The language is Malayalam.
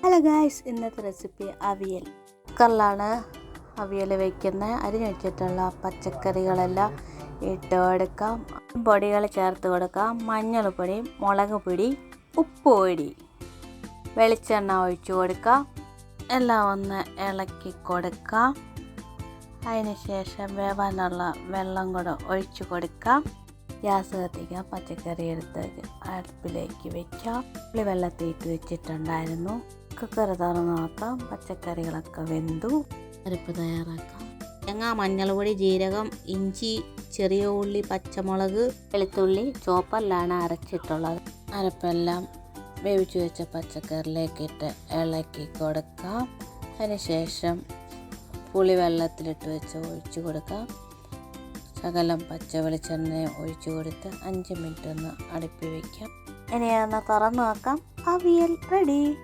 ഹലോ ഗായ്സ്, ഇന്നത്തെ റെസിപ്പി അവിയൽ. കുക്കറിലാണ് അവിയൽ വയ്ക്കുന്നത്. അരിഞ്ഞു വെച്ചിട്ടുള്ള പച്ചക്കറികളെല്ലാം ഇട്ട് കൊടുക്കാം. പൊടികൾ ചേർത്ത് കൊടുക്കാം. മഞ്ഞൾപ്പൊടി, മുളക് പൊടി, ഉപ്പ് പൊടി, വെളിച്ചെണ്ണ ഒഴിച്ചു കൊടുക്കാം. എല്ലാം ഒന്ന് ഇളക്കി കൊടുക്കാം. അതിന് ശേഷം വേവാനുള്ള വെള്ളം കൂടെ ഒഴിച്ചു കൊടുക്കാം. ഗ്യാസ് കത്തിക്കാം. പച്ചക്കറി എടുത്ത് അടുപ്പിലേക്ക് വെക്കാം. വെള്ളത്തിൽ ഇട്ട് വെച്ചിട്ടുണ്ടായിരുന്നു. കുക്കർ തുറന്ന് നോക്കാം. പച്ചക്കറികളൊക്കെ വെന്തു. അരപ്പ് തയ്യാറാക്കാം. തേങ്ങ, മഞ്ഞൾപ്പൊടി, ജീരകം, ഇഞ്ചി, ചെറിയ ഉള്ളി, പച്ചമുളക്, വെളുത്തുള്ളി ചോപ്പറിലാണ് അരച്ചിട്ടുള്ളത്. അരപ്പെല്ലാം വേവിച്ച് വെച്ച പച്ചക്കറിയിലേക്ക് ഇട്ട് ഇളക്കി കൊടുക്കാം. അതിനുശേഷം പുളി വെള്ളത്തിലിട്ട് വെച്ച് ഒഴിച്ചു കൊടുക്കാം. ശകലം പച്ച വെളിച്ചെണ്ണ ഒഴിച്ചു കൊടുത്ത് 5 മിനിറ്റ് ഒന്ന് അടുപ്പി വയ്ക്കാം. ഇനി ഒന്ന് തുറന്ന് നോക്കാം. അവിയൽ റെഡി.